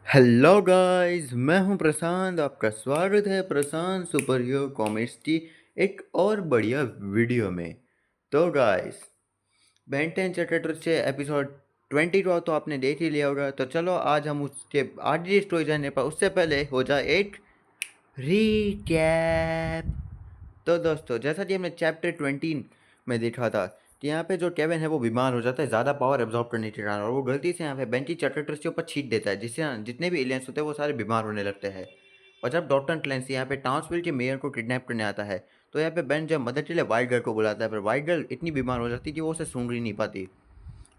Hello guys, मैं हूं प्रशांत। आपका स्वागत है प्रशांत सुपर हीरो कॉमिक्स की एक और बढ़िया वीडियो में। तो गाइस, बेन 10 चैप्टर से एपिसोड 22 तो आपने देख ही लिया होगा। तो चलो आज हम उसके आगे स्टोरी जाने पर उससे पहले हो जाए एक रीकैप। तो दोस्तों, जैसा कि हमने चैप्टर 20 में देखा था कि यहाँ पे जो केविन है वो बीमार हो जाता है ज़्यादा पावर एब्जॉर्ब करने के कारण, और वो गलती से यहाँ पे बेंटी चैटर्स के ऊपर छीट देता है, जिससे जितने भी एलियंस होते हैं वो सारे बीमार होने लगते हैं। और जब डॉक्टर क्लेंसी यहाँ पे टाउन्सविल के मेयर को किडनैप करने आता है, तो यहाँ पे बेन जब मदद के लिए वाइट गर्ल को बुलाता है, पर वाइट गर्ल इतनी बीमार हो जाती है कि वो उसे सूंघ ही नहीं पाती।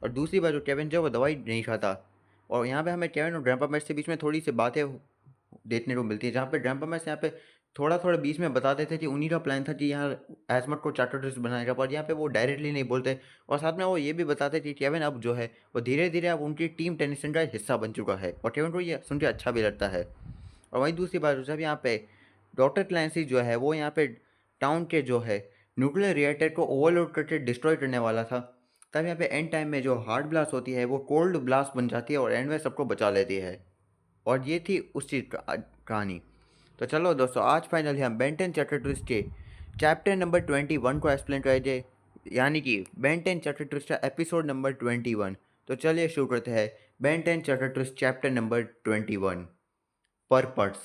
और दूसरी बार जो केविन जो वो दवाई नहीं खाता, और यहाँ पे हमें केविन और ग्रैंपा मैच के बीच में थोड़ी सी बातें देखने को मिलती है, जहाँ पे ग्रैंपा मैच यहाँ पे थोड़ा थोड़ा बीच में बताते थे कि उन्हीं का प्लान था कि यहाँ एस्मट को चार्टर्स बनाएगा, पर यहाँ पे वो डायरेक्टली नहीं बोलते। और साथ में वो ये भी बताते थे कि केविन अब जो है वो धीरे धीरे अब उनकी टीम टेनिसन का हिस्सा बन चुका है, और केविन को ये सुन के अच्छा भी लगता है। और वहीं दूसरी बात, जब यहाँ पे डॉक्टर क्लैंसी जो है वो यहाँ पे टाउन के जो है न्यूक्लियर रिएक्टर को ओवरलोड करके डिस्ट्रॉय करने वाला था, तब यहाँ पे एंड टाइम में जो हार्ड ब्लास्ट होती है वो कोल्ड ब्लास्ट बन जाती है और एंड में सबको बचा लेती है। और ये थी उस चीज़ का कहानी। तो चलो दोस्तों, आज फाइनली हम बेन 10 चैप्टर ट्विस्ट के चैप्टर नंबर 21 को एक्सप्लेन करेंगे, यानी कि बेन 10 चैप्टर ट्विस्ट का एपिसोड नंबर 21। तो चलिए शुरू करते हैं Ben 10 chapter twist chapter number 21, purpose.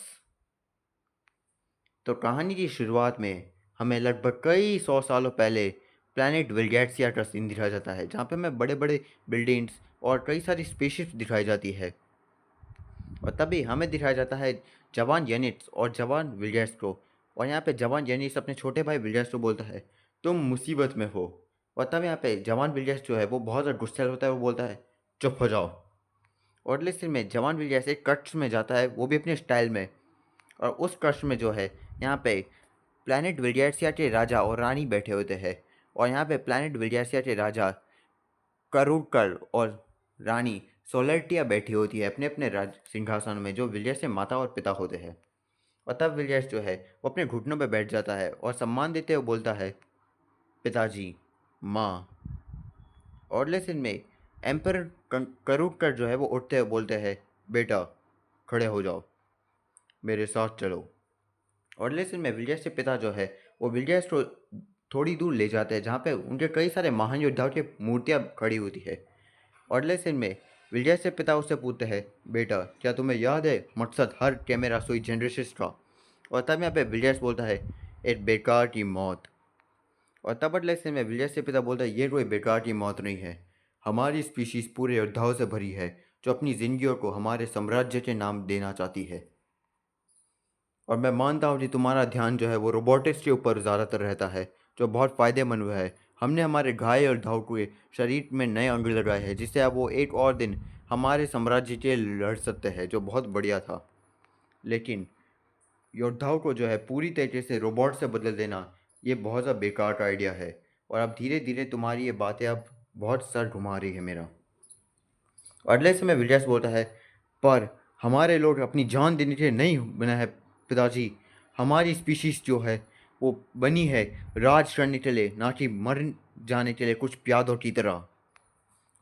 तो कहानी की शुरुआत में हमें लगभग कई सौ सालों पहले प्लैनेट विलगैट्सिया का सीन दिखाया जाता है, जहाँ पे हमें बड़े बड़े बिल्डिंग्स और कई सारी स्पेसशिप्स दिखाई जाती है। और तभी हमें दिखाया जाता है जवान यूनिट्स और जवान विलियर्स को। और यहाँ पे जवान यूनिट्स अपने छोटे भाई विलियर्स को बोलता है तुम मुसीबत में हो। और तब यहाँ पे जवान विलियर्स जो है वो बहुत ज़्यादा गुस्से होता है, वो बोलता है चुप हो जाओ। और अगले सीन में जवान विलियर्स एक कट्स में जाता है, वो भी अपने स्टाइल में। और उस कट्स में जो है यहाँ पे प्लैनेट विलियर्सिया के राजा और रानी बैठे होते हैं। और यहाँ पे प्लैनेट विलियर्सिया के राजा करूकर और रानी सोलर्टिया बैठी होती है अपने अपने राज सिंहासन में, जो विलियर्स के माता और पिता होते हैं। और तब विलियर्स जो है वो अपने घुटनों पर बैठ जाता है और सम्मान देते हुए बोलता है पिताजी, माँ। और लेसन में एम्पर करूकर जो है वो उठते हुए बोलते हैं बेटा खड़े हो जाओ, मेरे साथ चलो। और लेसन में विलियर्स के पिता जो है वो विलियर्स को थोड़ी दूर ले जाते हैं, जहाँ पे उनके कई सारे महान योद्धाओं की मूर्तियाँ खड़ी होती है। और लेसन में विजय से पिता उससे पूछते हैं बेटा क्या तुम्हें याद है मकसद हर कैमरा सुई जनरेशन का। और तब यहाँ पे विजय बोलता है एक बेकार की मौत। और तब लेसन में विजय से पिता बोलता है ये कोई बेकार की मौत नहीं है, हमारी स्पीशीज़ पूरे योद्धाओं से भरी है जो अपनी जिंदगियों को हमारे साम्राज्य के नाम देना चाहती है। और मैं मानता हूँ कि तुम्हारा ध्यान जो है वो रोबोटिक्स के ऊपर ज़्यादातर रहता है, जो बहुत फ़ायदेमंद है। हमने हमारे घायल योद्धाओं के शरीर में नए अंग लगाए हैं, जिससे अब वो एक और दिन हमारे साम्राज्य के लड़ सकते हैं, जो बहुत बढ़िया था। लेकिन योद्धाओं को जो है पूरी तरीके से रोबोट से बदल देना, ये बहुत ज़्यादा बेकार का आइडिया है। और अब धीरे धीरे तुम्हारी ये बातें अब बहुत सर घुमा रही है मेरा। और अगले समय विलियर्स बोलता है पर हमारे लोग अपनी जान देने के लिए नहीं बना है पिताजी, हमारी स्पीशीज़ जो है वो बनी है राज करने के लिए, ना कि मर जाने के लिए कुछ प्यादों की तरह।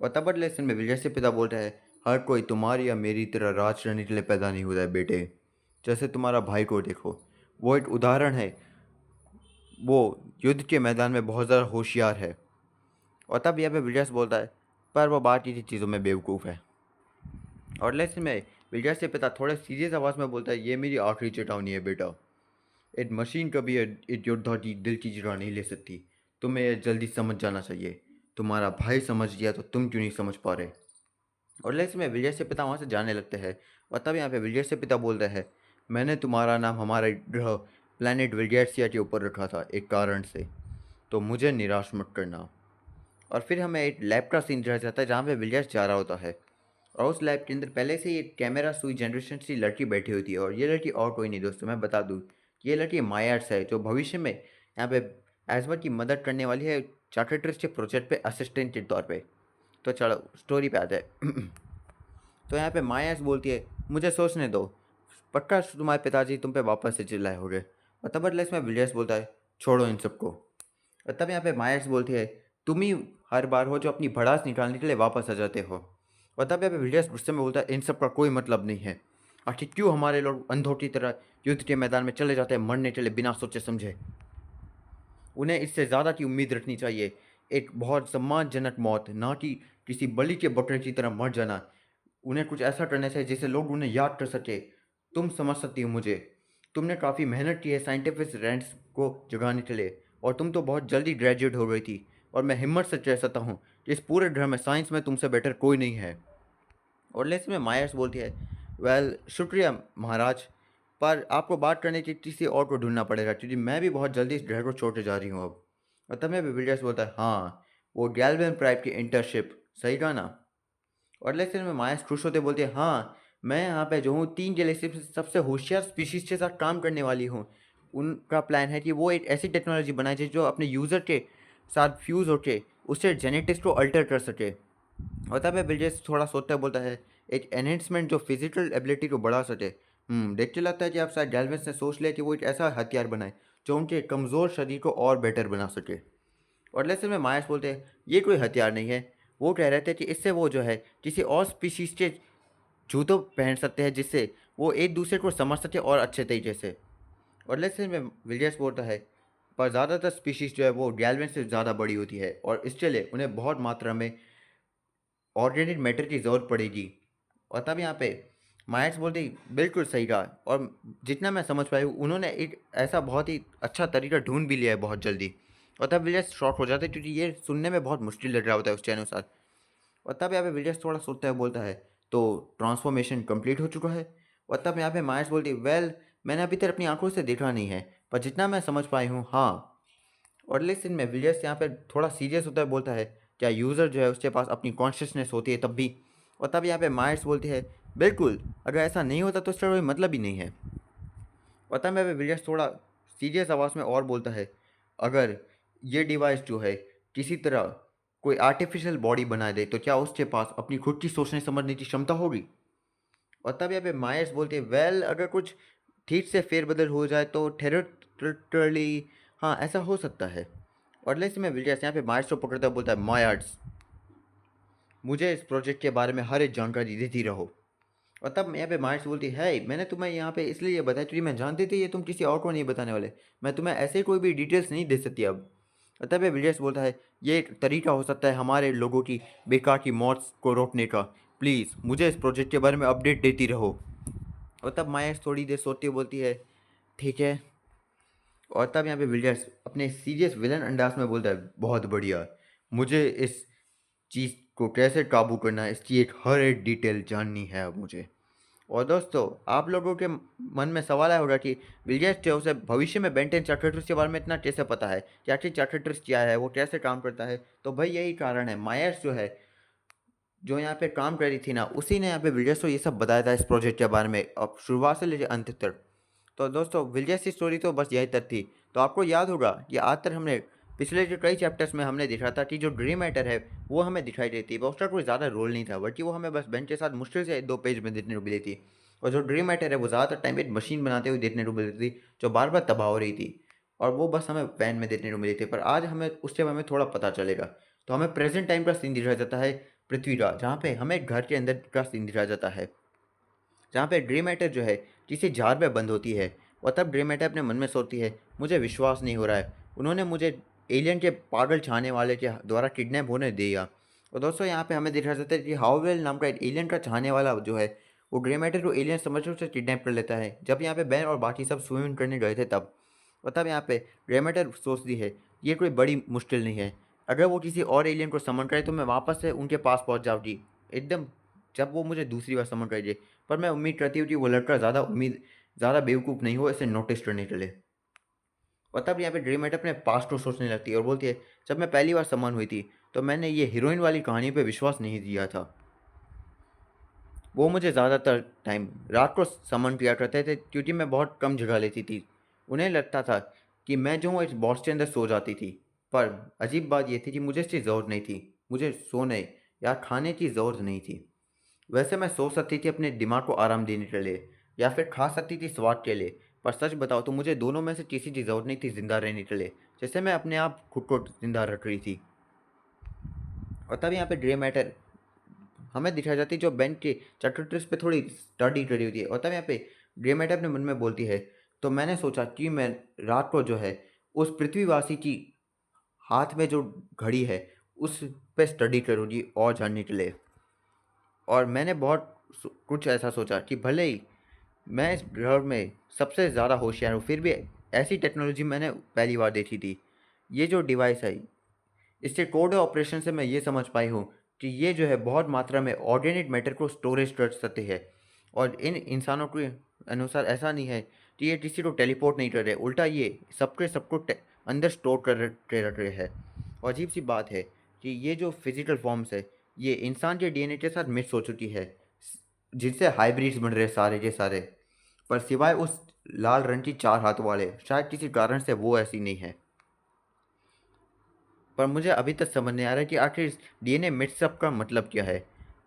और तब अगले लेसन में विलियर्स के पिता बोलता है हर कोई तुम्हारी या मेरी तरह राज करने के लिए पैदा नहीं होता है बेटे। जैसे तुम्हारा भाई को देखो, वो एक उदाहरण है, वो युद्ध के मैदान में बहुत ज़्यादा होशियार है। और तब यह पे विलियर्स बोलता है पर वो बाकी चीज़ों में बेवकूफ़ है। और लेसन में विजय से पिता थोड़े सीरियस आवाज़ में बोलता है ये मेरी आखिरी चेतावनी है बेटा, एक मशीन कभी एक योद्धा की दिल की जगह नहीं ले सकती, तुम्हें यह जल्दी समझ जाना चाहिए। तुम्हारा भाई समझ गया तो तुम क्यों नहीं समझ पा रहे। और लेसन में विजय से पिता वहाँ से जाने लगते हैं। और तब यहाँ पे विजय से पिता बोलते हैं मैंने तुम्हारा नाम हमारे ग्रह प्लैनेट विलगैट्सिया के ऊपर रखा था एक कारण से, तो मुझे निराश मत करना। और फिर हमें एक लैब का सीन दिखाया जाता है, जहाँ पे विलियर्स जा रहा होता है। और उस लैब के अंदर पहले से ही एक कैमरा सुई जनरेशन की लड़की बैठी होती है, और ये लड़की और कोई नहीं दोस्तों, मैं बता दूँ कि ये लड़की मायार्स है, जो भविष्य में यहाँ पे एजमर की मदद करने वाली है चार्टर्स के प्रोजेक्ट पे असिस्टेंट के तौर पे। तो चलो स्टोरी पे आते हैं। तो यहाँ पे मायार्स बोलती है मुझे सोचने दो, पक्का तुम्हारे पिताजी तुम पे वापस से चिल्लाए होगे। और तब बदले इसमें विलियर्स बोलता है छोड़ो इन सबको। और तब यहाँ पे मायार्स बोलती है तुम ही हर बार हो जो अपनी भड़ास निकालने के लिए वापस आ जाते हो। और तब यहाँ पे विलियर्स गुस्से में बोलता है इन सब का कोई मतलब नहीं है, आखिर क्यों हमारे लोग अंधों की तरह युद्ध के मैदान में चले जाते हैं मरने के लिए बिना सोचे समझे? उन्हें इससे ज़्यादा की उम्मीद रखनी चाहिए, एक बहुत सम्मानजनक मौत, ना कि किसी बलि के बकरे की तरह मर जाना। उन्हें कुछ ऐसा करना चाहिए जिससे लोग उन्हें याद कर सके। तुम समझ सकती हो मुझे। तुमने काफ़ी मेहनत की है साइंटिफिक रैंक्स को जगाने के लिए, और तुम तो बहुत जल्दी ग्रेजुएट हो गई थी। और मैं हिम्मत से कह सकता हूँ कि इस पूरे घर में साइंस में तुमसे बेटर कोई नहीं है। और लेकिन में मायर्स बोलती है, वेल शुक्रिया महाराज, पर आपको बात करने की किसी और को ढूंढना पड़ेगा क्योंकि मैं भी बहुत जल्दी इस घर को छोड़ने जा रही हूँ अब। और तब में विलियर्स बोलता है, हाँ वो गैल्वेन प्राइड की इंटर्नशिप, सही कहा ना? और लेकिन में मायर्स खुश होते बोलती है, हाँ मैं यहाँ पे जो हूँ 3 गैलेक्सी में सबसे होशियार स्पीशीज के साथ काम करने वाली हूँ। उनका प्लान है कि वो एक ऐसी टेक्नोलॉजी बनाए जो अपने यूज़र के साथ फ्यूज़ होके उससे जेनेटिक्स को अल्टर कर सके। और तब ब्रिजेश थोड़ा सोचता है, बोलता है, एक एनहेंसमेंट जो फिजिकल एबिलिटी को बढ़ा सके। देख के लगता है कि आप शायद गैल्वेंस ने सोच लिया कि वो एक ऐसा हथियार बनाए जो उनके कमज़ोर शरीर को और बेटर बना सके। और लेसन में मायर्स बोलते हैं, ये कोई हथियार नहीं है। वो कह रहे थे कि इससे वो जो है किसी और स्पीशीज के जूतों पहन सकते हैं जिससे वो एक दूसरे को समझ सके और अच्छे तरीके से। और लेसन में विलियर्स बोलता है, पर ज़्यादातर स्पीशीज जो है वो गैल्वेंस से ज़्यादा बड़ी होती है और इसके लिए उन्हें बहुत मात्रा में ऑर्गेनिक मैटर की ज़रूरत पड़ेगी। और तब यहाँ पे मायर्स बोलते ही, बिल्कुल सही कहा, और जितना मैं समझ पाई हूँ उन्होंने एक ऐसा बहुत ही अच्छा तरीका ढूंढ भी लिया है बहुत जल्दी। और तब विलियर्स शॉक हो जाते हैं क्योंकि ये सुनने में बहुत मुश्किल लग रहा होता है उसके अनुसार। और तब यहाँ पे विलियर्स थोड़ा सोचता है, बोलता है, तो ट्रांसफॉर्मेशन कंप्लीट हो चुका है? और तब यहाँ पे मायर्स बोलती है, वेल मैंने अभी तक अपनी आंखों से देखा नहीं है, पर जितना मैं समझ पाई हूँ हाँ। और लेकिन में विलियर्स यहाँ पे थोड़ा सीरियस होता है, बोलता है, क्या यूज़र जो है उसके पास अपनी कॉन्शियसनेस होती है तब भी? और तब यहाँ पे मायर्स बोलती है, बिल्कुल, अगर ऐसा नहीं होता तो इसका कोई मतलब ही नहीं है। और तब यहाँ पे विलियर्स थोड़ा सीरियस आवाज़ में और बोलता है, अगर ये डिवाइस जो है किसी तरह कोई आर्टिफिशियल बॉडी बना दे तो क्या उसके पास अपनी खुद की सोचने समझने की क्षमता होगी? और तब यहाँ पे मायर्स बोलते हैं, वेल अगर कुछ ठीक से फेरबदल हो जाए तो थेरेटरली हाँ ऐसा हो सकता है। और लेकिन मैं विलियर्स यहाँ पे मायर्स को पकड़ता हुआ बोलता है, मायर्स मुझे इस प्रोजेक्ट के बारे में हर एक जानकारी देती रहो। और तब यहाँ पे मायर्स बोलती है, मैंने तुम्हें यहाँ पे इसलिए ये बताया क्योंकि मैं जानती थी ये तुम किसी और को नहीं बताने वाले। मैं तुम्हें ऐसे कोई भी डिटेल्स नहीं दे सकती अब। और तब ये विलियर्स बोलता है, ये एक तरीका हो सकता है हमारे लोगों की बेकार की मौत को रोकने का। प्लीज़ मुझे इस प्रोजेक्ट के बारे में अपडेट देती रहो। और तब मायर्स थोड़ी देर सोचती हुई बोलती है, ठीक है। और तब यहाँ पे विलियर्स अपने सीरियस विलन अंदाज में बोलता है, बहुत बढ़िया, मुझे इस चीज़ को कैसे काबू करना है इसकी एक हर एक डिटेल जाननी है अब मुझे। और दोस्तों, आप लोगों के मन में सवाल आया होगा कि विलियर्स जो है उसे भविष्य में बेंटेन चार्टर्स के बारे में इतना कैसे पता है, कि आखिर चार्टर्स क्या है, वो कैसे काम करता है? तो भाई यही कारण है, मायर्स जो है जो यहाँ पे काम कर रही थी ना, उसी ने यहाँ पे विलियर्स को ये सब बताया था इस प्रोजेक्ट के बारे में अब शुरुआत से लेकर अंत तक। तो दोस्तों, विलियर्स की स्टोरी तो बस यही तक थी। तो आपको याद होगा कि आज तक हमने पिछले जो कई चैप्टर्स में हमने देखा था कि जो ड्रीम मैटर है वो हमें दिखाई देती है, उसका कोई ज़्यादा रोल नहीं था, बल्कि वो हमें बस बेंच के साथ मुश्किल से 2 पेज में देखने को मिली थी। और जो ड्रीम मैटर है वो ज़्यादातर टाइम एक मशीन बनाते हुए देखने को मिलती थी जो बार बार तबाह हो रही थी, और वो बस हमें वैन में देखने को मिली थी। पर आज हमें उसके बारे में थोड़ा पता चलेगा। तो हमें प्रेजेंट टाइम का सीन दिखाया जाता है पृथ्वी का, जहाँ पे हमें घर के अंदर का सीन दिखाया जाता है, जहाँ पे ड्रीम मैटर जो है किसी जार में बंद होती है। और तब ड्रीम मैटर अपने मन में सोचती है, मुझे विश्वास नहीं हो रहा है, उन्होंने मुझे एलियन के पागल छाने वाले के द्वारा किडनैप होने दिया। और दोस्तों, यहाँ पे हमें दिखा जाता है कि हाउवेल नाम का एक एलियन का चाहने वाला जो है वो ड्रीम मैटर को एलियन समझकर उसे किडनैप कर लेता है, जब यहाँ पे बैन और बाकी सब स्विमिंग करने गए थे तब। और तब यहाँ पे ड्रीम मैटर सोचती है, ये कोई बड़ी मुश्किल नहीं है, अगर वो किसी और एलियन को समन करे तो मैं वापस से उनके पास पहुँच जाऊँगी एकदम, जब वो मुझे दूसरी बार समन करेगी। पर मैं उम्मीद करती हूँ कि वो लड़का ज़्यादा बेवकूफ़ नहीं हो इसे नोटिस करने के लिए। और तब यहाँ पे ड्रीम एट अपने पास्ट को सोचने लगती है और बोलती है, जब मैं पहली बार समन हुई थी तो मैंने ये हीरोइन वाली कहानी पे विश्वास नहीं दिया था। वो मुझे ज़्यादातर टाइम रात को समन किया करते थे क्योंकि मैं बहुत कम जगह लेती थी। उन्हें लगता था कि मैं जो हूँ इस बॉक्स के अंदर सो जाती थी। पर अजीब बात यह थी कि मुझे इसकी ज़रूरत नहीं थी, मुझे सोने या खाने की ज़रूरत नहीं थी। वैसे मैं सो सकती थी अपने दिमाग को आराम देने के लिए, या फिर खा सकती थी स्वाद के लिए, पर सच बताओ तो मुझे दोनों में से किसी की ज़रूरत नहीं थी ज़िंदा रहने के लिए, जैसे मैं अपने आप खुद को ज़िंदा रख रही थी। और तब यहाँ पे ड्रे मैटर, हमें दिखाई जाती है जो बेन के चैप्टर पे थोड़ी स्टडी करी होती है, और तब यहाँ पे ग्रे मैटर अपने मन में बोलती है, तो मैंने सोचा कि मैं रात को जो है उस पृथ्वीवासी की हाथ में जो घड़ी है उस पे स्टडी करूँगी और जानने के लिए। और मैंने बहुत कुछ ऐसा सोचा कि भले ही मैं इस ग्रह में सबसे ज़्यादा होशियार हूँ, फिर भी ऐसी टेक्नोलॉजी मैंने पहली बार देखी थी। ये जो डिवाइस है, इसके कोड ऑपरेशन से मैं ये समझ पाई हूँ कि ये जो है बहुत मात्रा में ऑर्गेनिक मैटर को स्टोरेज कर सकते हैं, और इन इंसानों के अनुसार ऐसा नहीं है कि ये किसी को टेलीपोर्ट नहीं कर रहे, उल्टा ये सबको अंदर स्टोर कर रख रहे हैं। और अजीब सी बात है कि ये जो फिजिकल फॉर्म्स है ये इंसान के डीएनए के साथ मिक्स हो चुकी है, जिनसे हाइब्रिड्स बन रहे सारे के सारे, पर सिवाय उस लाल रंग की 4 हाथ वाले, शायद किसी कारण से वो ऐसी नहीं है। पर मुझे अभी तक समझ नहीं आ रहा है कि आखिर इस डीएनए मिक्सअप का मतलब क्या है।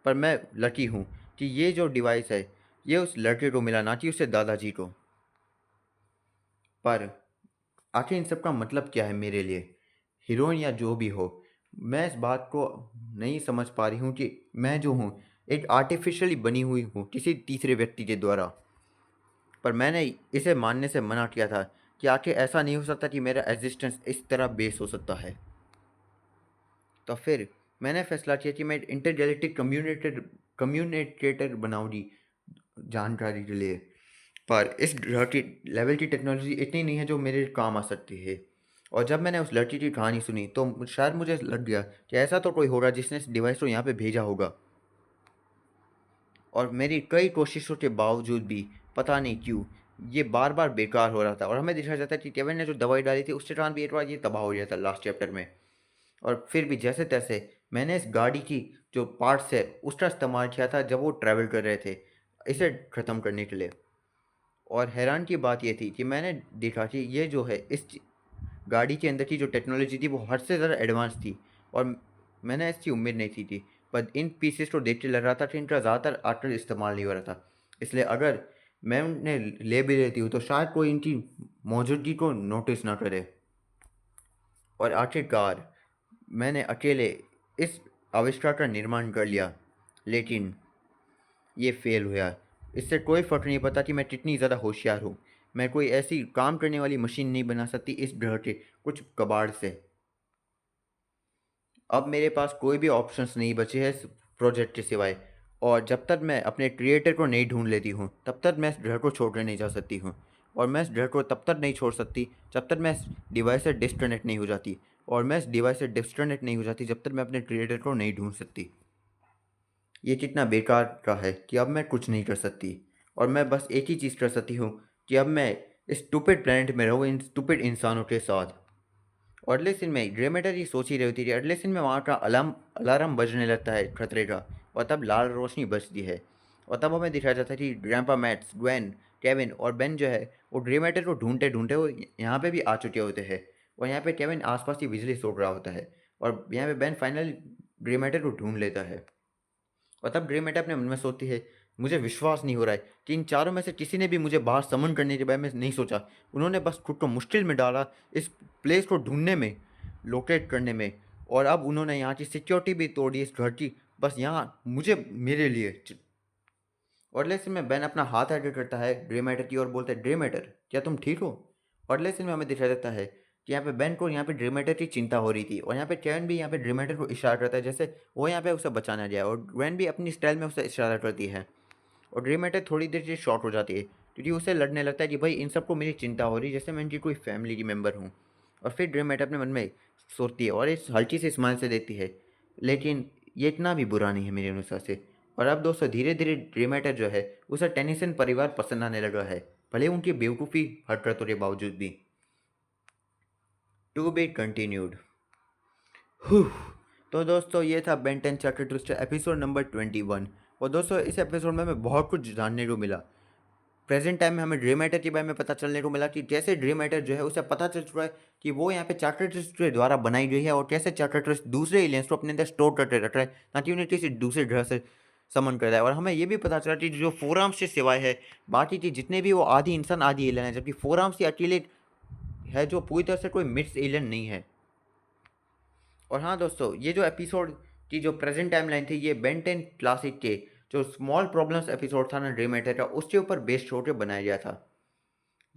पर मैं लकी हूँ कि ये जो डिवाइस है ये उस लड़के को मिला, ना कि उससे दादाजी को। पर आखिर इन सब का मतलब क्या है मेरे लिए, हीरोइन या जो भी हो, मैं इस बात को नहीं समझ पा रही हूँ कि मैं जो हूँ एक आर्टिफिशियली बनी हुई हूँ किसी तीसरे व्यक्ति के द्वारा। पर मैंने इसे मानने से मना किया था कि आखिर ऐसा नहीं हो सकता कि मेरा एग्जिस्टेंस इस तरह बेस हो सकता है। तो फिर मैंने फैसला किया कि मैं इंटरगैलेक्टिक कम्युनिकेटर बनाऊंगी जानकारी के लिए। पर इस ग्रह की लेवल की टेक्नोलॉजी इतनी नहीं है जो मेरे काम आ सकती है। और जब मैंने उस लड़की की कहानी सुनी तो शायद मुझे लग गया कि ऐसा तो कोई होगा जिसने इस डिवाइस को यहाँ पे भेजा होगा। और मेरी कई कोशिशों के बावजूद भी पता नहीं क्यों ये बार बार बेकार हो रहा था, और हमें दिखाया जाता है कि केविन ने जो दवाई डाली थी उसके दौरान भी एक बार ये तबाह हो गया था लास्ट चैप्टर में। और फिर भी जैसे तैसे मैंने इस गाड़ी की जो पार्ट्स है उसका इस्तेमाल किया था जब वो ट्रैवल कर रहे थे इसे ख़त्म करने के लिए। और हैरान की बात ये थी कि मैंने देखा कि ये जो है इस गाड़ी के अंदर की जो टेक्नोलॉजी थी वो हद से ज़्यादा एडवांस थी, और मैंने इसकी उम्मीद नहीं थी। पर इन पीसेस को देख के लग रहा था कि इनका ज़्यादातर आजकल इस्तेमाल नहीं हो रहा था, इसलिए अगर मैं उन्हें ले भी लेती हूँ तो शायद कोई इनकी मौजूदगी को नोटिस ना करे। और आखिरकार मैंने अकेले इस आविष्कार का निर्माण कर लिया, लेकिन ये फेल हुआ। इससे कोई फ़र्क नहीं पड़ता कि मैं कितनी ज़्यादा होशियार हूँ, मैं कोई ऐसी काम करने वाली मशीन नहीं बना सकती इस ग्रह के कुछ कबाड़ से। अब मेरे पास कोई भी ऑप्शंस नहीं बचे हैं इस प्रोजेक्ट के सिवाय, और जब तक मैं अपने क्रिएटर को नहीं ढूंढ लेती हूँ तब तक मैं इस ग्रह को छोड़कर नहीं जा सकती हूँ। और मैं इस ग्रह को तब तक नहीं छोड़ सकती जब तक मैं इस डिवाइस से डिस्कनेक्ट नहीं हो जाती, और मैं इस डिवाइस से डिस्कनेक्ट नहीं हो जाती जब तक मैं अपने क्रिएटर को नहीं ढूंढ सकती। ये कितना बेकार का है कि अब मैं कुछ नहीं कर सकती, और मैं बस एक ही चीज़ कर सकती हूँ कि अब मैं इस स्टूपिड प्लेनेट में रहूँ इन स्टूपिड इंसानों के साथ। और अगले सीन में ग्रेमेटर ही सोच ही रही होती है, अगले सीन में वहाँ का अलार्म बजने लगता है खतरे का, और तब लाल रोशनी बजती है। और तब हमें दिखाया जाता है कि ग्रैंपा मैट्स, ग्वेन, केविन और बेन जो है वो ग्रेमेटर को ढूंढते ढूंढते वो यहाँ पे भी आ चुके होते हैं। और यहाँ पे केविन आसपास की बिजली सोख रहा होता है, और यहाँ पे बेन फाइनली ग्रेमेटर को ढूंढ लेता है। और तब ग्रे मैटर अपने मन में सोचती है, मुझे विश्वास नहीं हो रहा है कि इन चारों में से किसी ने भी मुझे बाहर समन करने के बारे में नहीं सोचा। उन्होंने बस खुद को मुश्किल में डाला इस प्लेस को ढूंढने में, लोकेट करने में, और अब उन्होंने यहाँ की सिक्योरिटी भी तोड़ी इस घर की, बस यहाँ मुझे मेरे लिए। और लेकिन में बैन अपना हाथ आगे करता है ग्रे मैटर की ओर, बोलता है, ग्रे मैटर क्या तुम ठीक हो? और लेकिन में हमें दिखाया जाता है कि यहाँ पे बेन को यहाँ पे ड्रे मैटर की चिंता हो रही थी, और यहाँ पे केविन भी यहाँ पे ड्रे मैटर को इशारा करता है जैसे वो यहाँ पे उसे बचाना जाए, और ग्वेन भी अपनी स्टाइल में उसे इशारा करती है। और ड्रे मैटर थोड़ी देर से शॉर्ट हो जाती है क्योंकि उसे लड़ने लगता है कि भाई इन सबको मेरी चिंता हो रही है जैसे मैं इनकी कोई फैमिली की मेम्बर हूँ। और फिर ड्रे मैटर अपने मन में सोचती है और इस हल्की सी स्माइल से देती है, लेकिन ये इतना भी बुरा नहीं है मेरे अनुसार से। और अब दोस्तों धीरे धीरे ड्रे मैटर जो है उसे टेनिसन परिवार पसंद आने लगा है, भले उनकी बेवकूफ़ी हरकतों के बावजूद भी। To be continued. तो दोस्तों ये था Ben 10 chapter twister episode number 21। और दोस्तों इस एपिसोड में हमें बहुत कुछ जानने को मिला। प्रेजेंट टाइम में हमें ड्रीम मैटर के बारे में पता चलने को मिला कि जैसे ड्रीम मैटर जो है उसे पता चल चुका है कि वो यहाँ पे चैप्टर ट्विस्ट के द्वारा बनाई गई है, और कैसे चैप्टर ट्विस्ट दूसरे एलियंस को अपने अंदर स्टोर करके रख रहा है ताकि उन्हें किसी दूसरे ग्रह से समन कर है। और हमें ये भी पता चला कि जो फोर आर्म्स से सिवाय है बाकी की जितने भी वो आधी इंसान आधी एलियन है, जबकि फोर आर्म्स ही अकेले है जो पूरी तरह से कोई मिक्स एलियन नहीं है। और हाँ दोस्तों ये जो एपिसोड कि जो प्रेजेंट टाइम लाइन थी ये बेन 10 क्लासिक के जो स्मॉल प्रॉब्लम्स एपिसोड था ना ड्रीम मैटर का, उसके ऊपर बेस्ड होकर बनाया गया था,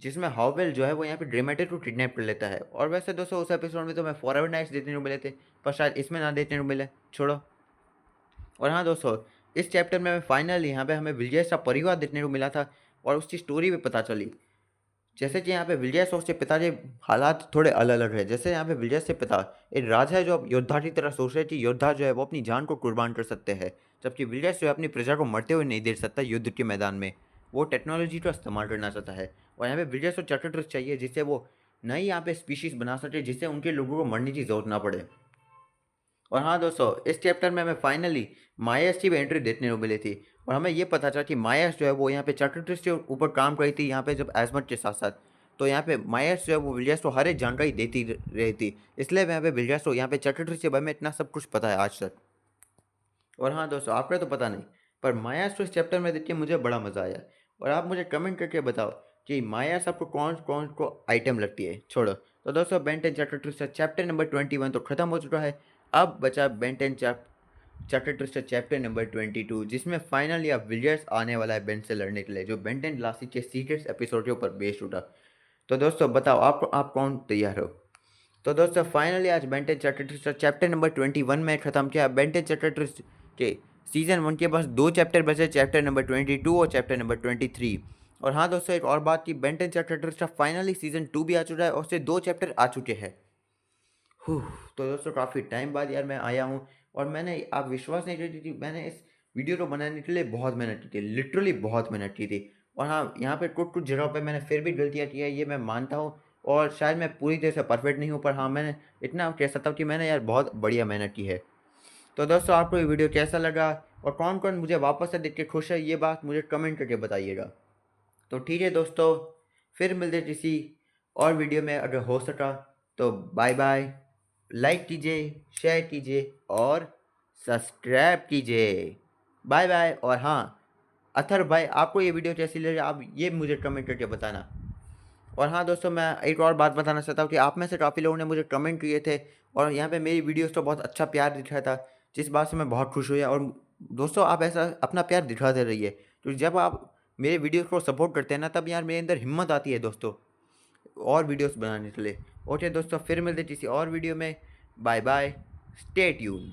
जिसमें हाउवेल जो है वो यहाँ पे ड्रीम मैटर को किडनैप कर लेता है। और वैसे दोस्तों उस एपिसोड में तो मैं फॉरएवर नाइट्स देखने को मिले थे, पर शायद इसमें ना देखने को मिले, छोड़ो। और हाँ दोस्तों, इस चैप्टर में फाइनली यहाँ पे हमें विजय का परिवार देखने को मिला था और उसकी स्टोरी भी पता चली। जैसे कि यहाँ पे विजय और उसके पिताजी हालात थोड़े अलग अलग है। जैसे यहाँ पे विजय से पिता एक राजा है जो अब योद्धा की तरह सोच रहे कि योद्धा जो है वो अपनी जान को कुर्बान कर सकते हैं, जबकि विजय जो है अपनी प्रजा को मरते हुए नहीं देख सकता युद्ध के मैदान में, वो टेक्नोलॉजी का इस्तेमाल करना चाहता है। और यहाँ पे विजय को चक्रट्र चाहिए जिससे वो नई यहाँ पे स्पीशीज बना सके, जिससे उनके लोगों को मरने की जरूरत ना पड़े। और हाँ दोस्तों, इस चैप्टर में हमें फाइनली मायास की भी एंट्री देखने को मिली थी और हमें ये पता चला कि मायास जो है वो यहाँ पे चक्रट्रिस के ऊपर काम करी थी यहाँ पे जब एजमट के साथ साथ। तो यहाँ पे मायास जो है वो विलियर्स को हर एक जानकारी देती रही थी, इसलिए यहाँ पे विलियर्स को यहाँ पे चक्रट्रिस के बारे में इतना सब कुछ पता है आज तक। और हाँ दोस्तों, आपको तो पता नहीं, पर मायास को इस चैप्टर में देख के मुझे बड़ा मज़ा आया। और आप मुझे कमेंट करके बताओ कि मायास आपको कौन कौन को आइटम लगती है। छोड़ो, तो दोस्तों बेन 10 चैप्टर चैप्टर नंबर 21 तो ख़त्म हो चुका है। अब बचा Ben 10 chapter twister chapter number 22, जिसमें फाइनली अब विलियर्स आने वाला है बेन से लड़ने के लिए, जो बेन 10 क्लासिक के सीक्रेट्स एपिसोड के ऊपर बेस्ड उठा। तो दोस्तों बताओ आप कौन तैयार हो। तो दोस्तों फाइनली आज Ben 10 chapter twister chapter number 21 में ख़त्म किया। बेन 10 चैप्टर ट्विस्ट के सीजन 1 के पास 2 चैप्टर बचे, चैप्टर नंबर 22 और चैप्टर नंबर 23। और हाँ दोस्तों, एक और बात की, Ben 10 chapter twister finally season 2 भी आ चुका है और उससे 2 चैप्टर आ चुके हैं। तो दोस्तों काफ़ी टाइम बाद यार मैं आया हूँ और मैंने, आप विश्वास नहीं करती थी, मैंने इस वीडियो को बनाने के लिए बहुत मेहनत की थी, लिटरली बहुत मेहनत की थी। और हाँ, यहाँ पे कुछ कुछ जगहों पे मैंने फिर भी गलतियाँ की है, ये मैं मानता हूँ। और शायद मैं पूरी तरह से परफेक्ट नहीं हूँ, पर हाँ मैंने इतना कह सकता हूँ कि मैंने यार बहुत बढ़िया मेहनत की है। तो दोस्तों आपको ये वीडियो कैसा लगा और कौन कौन मुझे वापस से देख के खुश है, ये बात मुझे कमेंट करके बताइएगा। तो ठीक है दोस्तों, फिर मिलते किसी और वीडियो में अगर हो सका। तो बाय बाय, लाइक कीजिए, शेयर कीजिए और सब्सक्राइब कीजिए। Bye bye. और हाँ अथर भाई, आपको ये वीडियो कैसी लगी आप ये मुझे कमेंट करके बताना। और हाँ दोस्तों, मैं एक और बात बताना चाहता हूँ कि आप में से काफ़ी लोगों ने मुझे कमेंट किए थे और यहाँ पे मेरी वीडियोस तो बहुत अच्छा प्यार दिख रहा था, जिस बात से मैं बहुत खुश हुआ। और दोस्तों आप ऐसा अपना प्यार दिखाते रहिए, तो जब आप मेरे वीडियोस को सपोर्ट करते हैं ना, तब यार मेरे अंदर हिम्मत आती है दोस्तों और वीडियोस बनाने के लिए। ओके दोस्तों, फिर मिलते किसी और वीडियो में। Bye bye, stay tune.